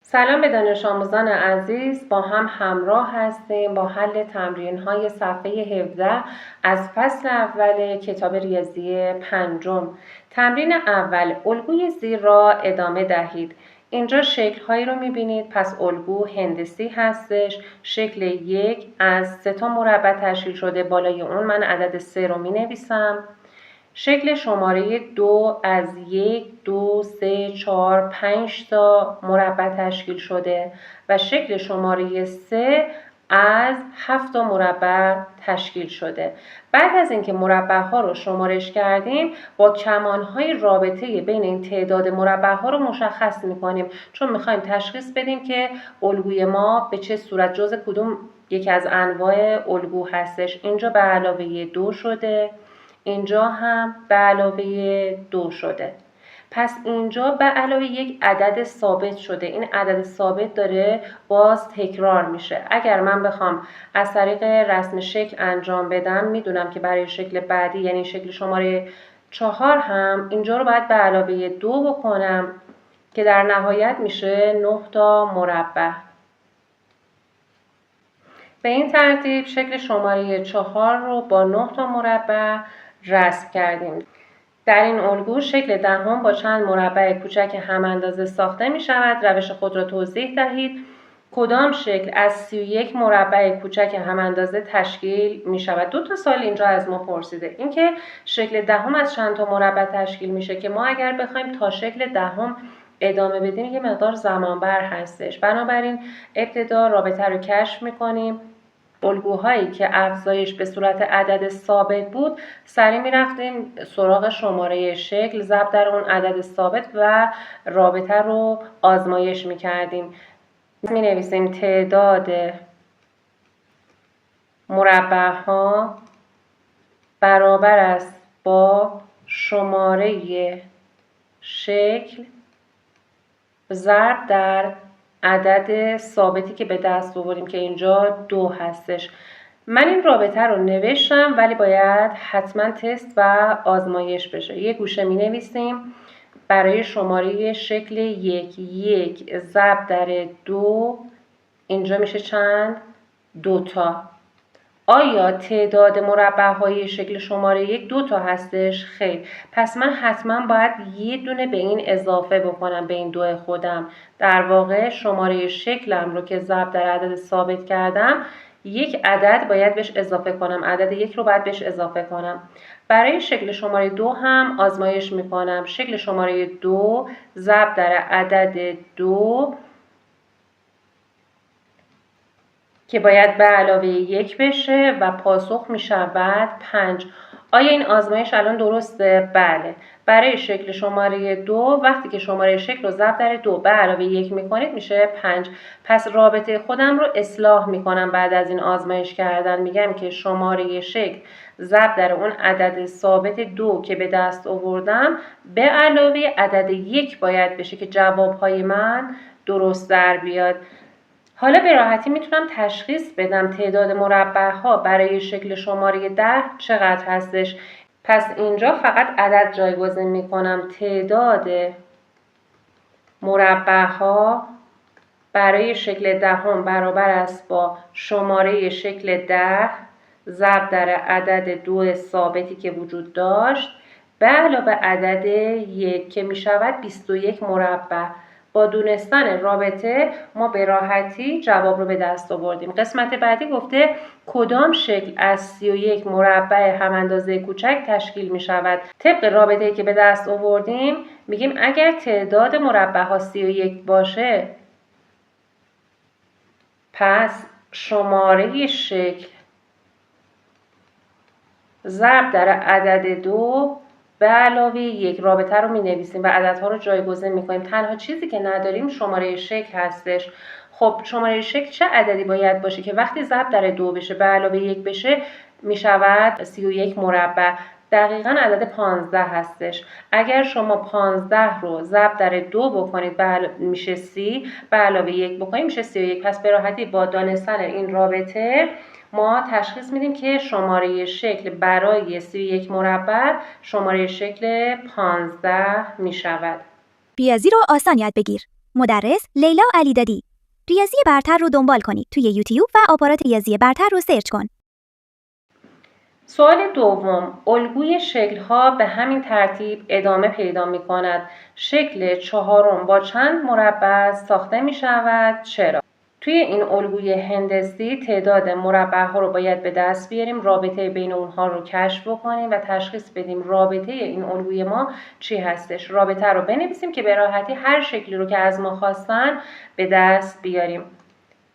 سلام به دانش آموزان عزیز، با هم همراه هستیم با حل تمرین‌های صفحه 17 از فصل اول کتاب ریاضی پنجم. تمرین اول، الگوی زیر را ادامه دهید. اینجا شکل‌هایی رو می‌بینید، پس الگو هندسی هستش. شکل 1 از 3 تا مربع تشکیل شده، بالای اون من عدد 3 رو می‌نویسم. شکل شماره 2 از 1، 2، 3، 4، 5 تا مربع تشکیل شده و شکل شماره 3 از 7 تا مربع تشکیل شده. بعد از اینکه مربع ها رو شمارش کردیم، با کمان های رابطه بین این تعداد مربع ها رو مشخص میکنیم، چون میخوایم تشخیص بدیم که الگوی ما به چه صورت جزء کدوم یکی از انواع الگو هستش. اینجا به علاوه 2 شده، اینجا هم به علاوه 2 شده. پس اینجا به علاوه 1 عدد ثابت شده. این عدد ثابت داره باز تکرار میشه. اگر من بخوام از طریق رسم شکل انجام بدم، میدونم که برای شکل بعدی یعنی شکل شماره 4 هم اینجا رو باید به علاوه 2 بکنم که در نهایت میشه 9 تا مربع. به این ترتیب شکل شماره 4 رو با 9 تا مربع رسم کردیم. در این الگو شکل دهم با چند مربع کوچک هم اندازه ساخته می شود. روش خود را توضیح دهید. کدام شکل از 31 مربع کوچک هم اندازه تشکیل می شود؟ 2 تا سوال اینجا از ما پرسیده. اینکه شکل دهم از چند تا مربع تشکیل میشه که ما اگر بخوایم تا شکل دهم ادامه بدیم یه مقدار زمان بر هستش. بنابراین ابتدا رابطه رو کشف می‌کنیم. الگوهایی که افزایش به صورت عدد ثابت بود، سریع می‌رفتیم سراغ شماره شکل، ضرب در اون عدد ثابت و رابطه رو آزمایش می‌کردیم. می‌نویسیم تعداد مربع‌ها برابر است با شماره شکل ضرب در عدد ثابتی که به دست آوریم که اینجا 2 هستش. من این رابطه رو نوشتم ولی باید حتما تست و آزمایش بشه. یه گوشه می نویسیم برای شماره شکل 1 ضرب در 2 اینجا میشه چند؟ 2 تا. آیا تعداد مربع‌های شکل شماره 1 2 تا هستش؟ خیر. پس من حتما باید یه دونه به این اضافه بکنم، به این 2 خودم. در واقع شماره شکلم رو که ضرب در عدد ثابت کردم، یک عدد باید بهش اضافه کنم. عدد 1 رو باید بهش اضافه کنم. برای شکل شماره 2 هم آزمایش میکنم. شکل شماره 2 ضرب در عدد 2 که باید به علاوه 1 بشه و پاسخ می شود 5. آیا این آزمایش الان درسته؟ بله. برای شکل شماره 2 وقتی که شماره شکل رو ضرب در 2 به علاوه 1 می کنید میشه 5. پس رابطه خودم رو اصلاح می کنم بعد از این آزمایش کردن. میگم که شماره شکل ضرب در اون عدد ثابت 2 که به دست آوردم به علاوه عدد 1 باید بشه که جوابهای من درست در بیاد. حالا به راحتی میتونم تشخیص بدم تعداد مربع‌ها برای شکل شماره 10 چقدر هستش. پس اینجا فقط عدد جایگزین میکنم. تعداد مربع‌ها برای شکل دهم برابر است با شماره شکل 10 ضرب در عدد 2 ثابتی که وجود داشت به علاوه عدد 1 که میشود 21 مربع. با دونستن رابطه ما به راحتی جواب رو به دست آوردیم. قسمت بعدی گفته کدام شکل از 31 مربع هم اندازه کوچک تشکیل می شود. طبق رابطه‌ای که به دست آوردیم میگیم اگر تعداد مربع ها 31 باشه، پس شماره شکل ضرب در عدد 2 به علاوه 1 رابطه رو می نویسیم و عددها رو جایگزین می کنیم. تنها چیزی که نداریم شماره شکل هستش. خب شماره شکل چه عددی باید باشه که وقتی ضرب در 2 بشه به علاوه 1 بشه می شود 31 مربع؟ دقیقاً عدد 15 هستش. اگر شما 15 رو ضرب در 2 بکنید میشه 30، به علاوه 1 بکنید میشه 31. پس به راحتی با دانستن این رابطه ما تشخیص میدیم که شماره شکل برای 31 مربع شماره شکل 15 می شود. ریاضی رو آسان یاد بگیر. مدرس لیلا علیدادی. ریاضی برتر رو دنبال کنید توی یوتیوب و آپارات ریاضی برتر رو سرچ کن. سوال دوم، الگوی شکل‌ها به همین ترتیب ادامه پیدا می‌کند. شکل چهارم با چند مربع ساخته می‌شود؟ چرا؟ توی این الگوی هندسی تعداد مربع‌ها رو باید به دست بیاریم، رابطه بین اونها رو کشف بکنیم و تشخیص بدیم رابطه این الگوی ما چی هستش. رابطه رو بنویسیم که به راحتی هر شکلی رو که از ما خواستن به دست بیاریم.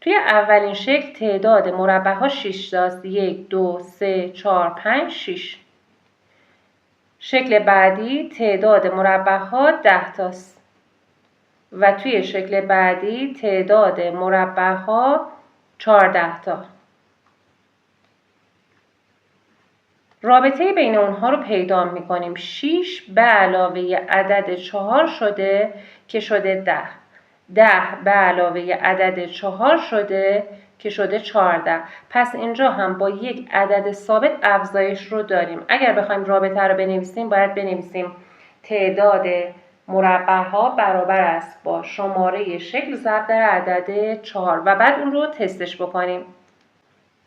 توی اولین شکل تعداد مربع‌ها 6 تاست. 1 2 3 4 5 6. شکل بعدی تعداد مربع‌ها 10 تاست. و توی شکل بعدی تعداد مربع‌ها 14 تا. رابطه بین اونها رو پیدا می‌کنیم. 6 به علاوه عدد 4 شده که شده 10. 10 به علاوه عدد 4 شده که شده 14. پس اینجا هم با یک عدد ثابت افزایش رو داریم. اگر بخوایم رابطه رو بنویسیم باید بنویسیم تعداد مربع‌ها برابر است با شماره شکل ضرب در عدد 4 و بعد اون رو تستش بکنیم.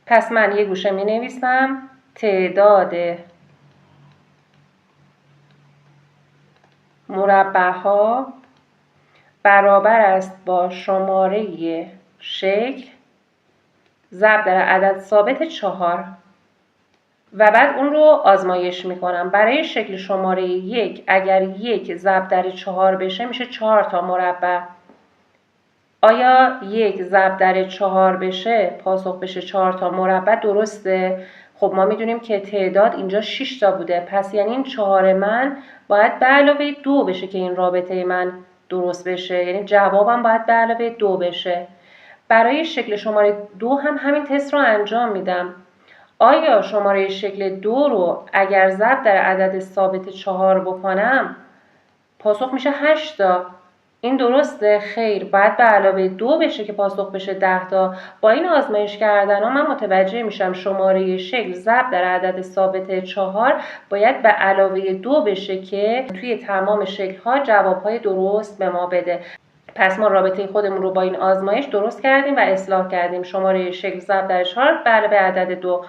پس من یه گوشه می نویسم تعداد مربع‌ها برابر است با شماره شکل ضرب در عدد ثابت 4 و بعد اون رو آزمایش میکنم. برای شکل شماره 1 اگر 1 ضرب در 4 بشه میشه 4 تا مربع. آیا 1 ضرب در 4 بشه پاسخ بشه 4 تا مربع؟ درسته. خب ما میدونیم که تعداد اینجا 6 تا بوده، پس یعنی این 4 من باید به علاوه 2 بشه که این رابطه من درست بشه، یعنی جوابم باید به علاوه 2 بشه. برای شکل شماره 2 هم همین تست رو انجام میدم. آیا شماره شکل 2 رو اگر ضرب در عدد ثابت 4 بکنم پاسخ میشه 8 تا. این درسته؟ خیر، باید به علاوه 2 بشه که پاسخ بشه 10 تا. با این آزمایش کردن ها من متوجه میشم شماره شکل ضرب در عدد ثابت 4 باید به علاوه 2 بشه که توی تمام شکل ها جواب های درست به ما بده. پس ما رابطه خودمون رو با این آزمایش درست کردیم و اصلاح کردیم. شماره شکل ضرب در 4 به علاوه عدد 2.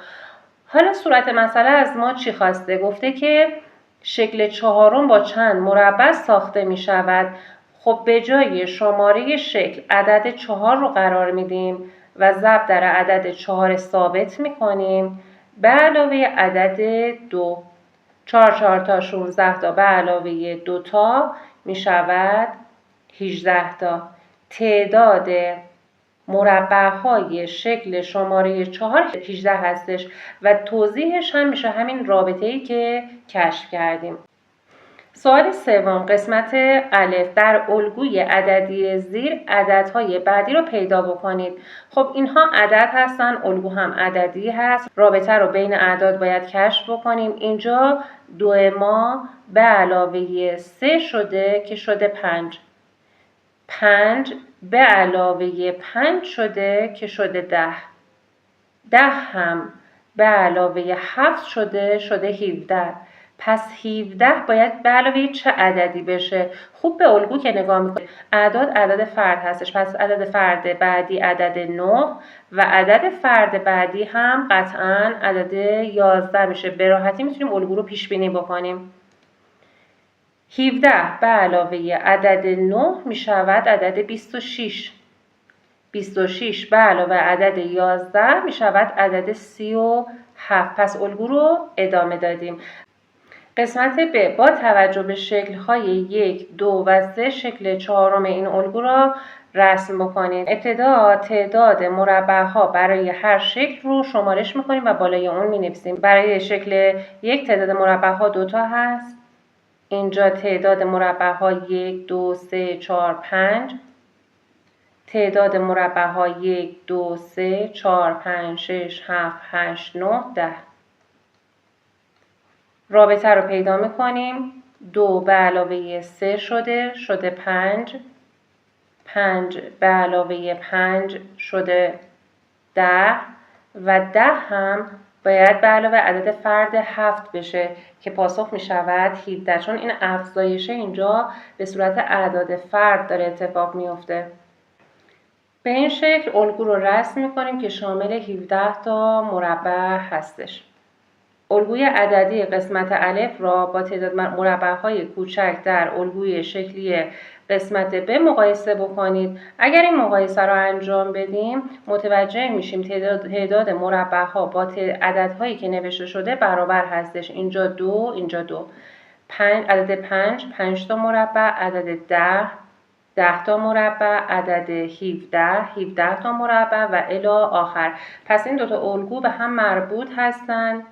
حالا صورت مسئله از ما چی خواسته؟ گفته که شکل چهارم با چند مربع ساخته می شود. خب به جای شماره شکل عدد 4 رو قرار میدیم و ضرب در عدد 4 ثابت می کنیم به علاوه عدد 2. 4 تا 16 تا به علاوه 2 تا می شود 18 تا. تعداد مربع‌های شکل شماره 4 18 هستش و توضیحش هم میشه همین رابطه‌ای که کشف کردیم. سوال سوم، قسمت الف، در الگوی عددی زیر عددهای بعدی رو پیدا بکنید. خب اینها عدد هستن، الگو هم عددی هست. رابطه رو بین اعداد باید کشف بکنیم. اینجا 2 ما به علاوه 3 شده که شده 5. 5 به علاوه 5 شده که شده 10. 10 هم به علاوه 7 شده 17. پس 17 باید به علاوه چه عددی بشه؟ خوب به الگو که نگاه میکنید اعداد عدد فرد هستش، پس عدد فرد بعدی عدد 9 و عدد فرد بعدی هم قطعاً عدد 11 میشه. به راحتی میتونیم الگو رو پیش بینی بکنیم. 17 به علاوه عدد 9 می شود عدد 26. 26 به علاوه عدد 11 می شود عدد 37. پس الگو رو ادامه دادیم. قسمت ب، با توجه به شکل‌های 1 2 و 3 شکل چهارم این الگو را رسم بکنید. ابتدا تعداد مربع‌ها برای هر شکل رو شمارش می‌کنیم و بالای اون می‌نویسیم. برای شکل 1 تعداد مربع‌ها 2 تا هست. اینجا تعداد مربع‌ها 1 2 3 4 5. تعداد مربع‌ها 1 2 3 4 5 6 7 8 9 10. رابطه رو پیدا می‌کنیم. 2 به علاوه 3 شده 5. 5 به علاوه 5 شده 10 و 10 هم باید به علاوه عدد فرد 7 بشه که پاسخ می شود 17، چون این افزایشه اینجا به صورت اعداد فرد داره اتفاق میفته. به این شکل الگو رو رسم می‌کنیم که شامل 17 تا مربع هستش. الگوی عددی قسمت الف را با تعداد مربع‌های کوچک در الگوی شکلی قسمت ب مقایسه بکنید. اگر این مقایسه را انجام بدیم متوجه میشیم تعداد مربع‌ها با عددهایی که نوشته شده برابر هستش. اینجا 2، اینجا 2. عدد 5 تا مربع، عدد 10 تا مربع، عدد 17 تا مربع و الی آخر. پس این دوتا الگو به هم مربوط هستند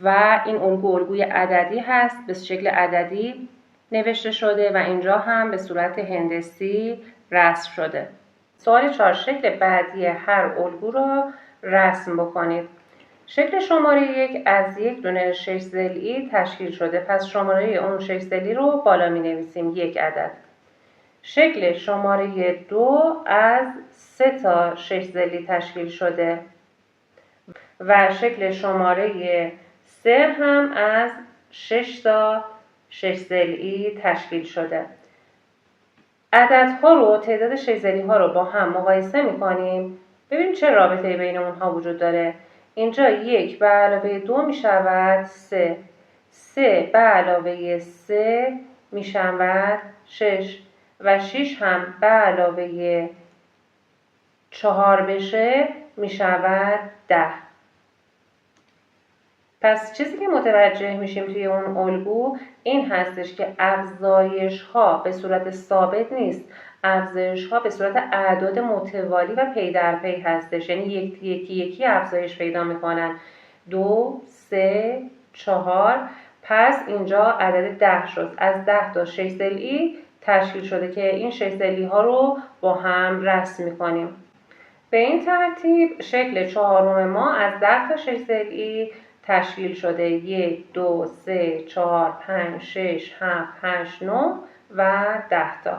و این الگوی عددی هست، به شکل عددی نوشته شده و اینجا هم به صورت هندسی رسم شده. سوال 4، شکل بعدی هر الگو را رسم بکنید. شکل شماره 1 از یک دونه 6 ضلعی تشکیل شده، پس شماره اون 6 ضلعی رو بالا می نویسیم 1 عدد. شکل شماره 2 از 3 تا 6 ضلعی تشکیل شده و شکل شماره 3 هم از 6 تا 6 ضلعی تشکیل شده. عددها رو، تعداد 6 ضلعی ها رو با هم مقایسه می‌کنیم. ببینیم چه رابطه‌ای بین اونها وجود داره. اینجا 1 به علاوه 2 می شود 3. 3 به علاوه 3 می شود 6. و 6 هم به علاوه 4 بشه می شود 10. پس چیزی که متوجه میشیم توی اون الگو این هستش که افزایش ها به صورت ثابت نیست، افزایش ها به صورت اعداد متوالی و پی در پی هستش، یعنی یکی افزایش پیدا میکنن. 2 3 4. پس اینجا عدد 10 شد، از 10 تا 6 ضلعی تشکیل شده که این 6 ضلعی ها رو با هم رسم میکنیم. به این ترتیب شکل چهارم ما از 10 تا 6 ضلعی تشکیل شده. 1 2 3 4 5 6 7 8 9 و 10 تا.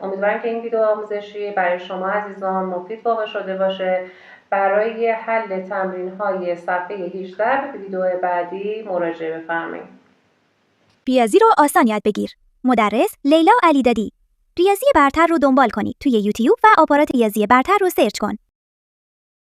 امیدوارم که این ویدیو آموزشی برای شما عزیزان مفید واقع شده باشه. برای حل تمرین‌های صفحه 18 به ویدیو بعدی مراجعه بفرمایید. ریاضی رو آسان یاد بگیر. مدرس لیلا علیدادی. ریاضی برتر رو دنبال کنید توی یوتیوب و آپارات ریاضی برتر رو سرچ کن.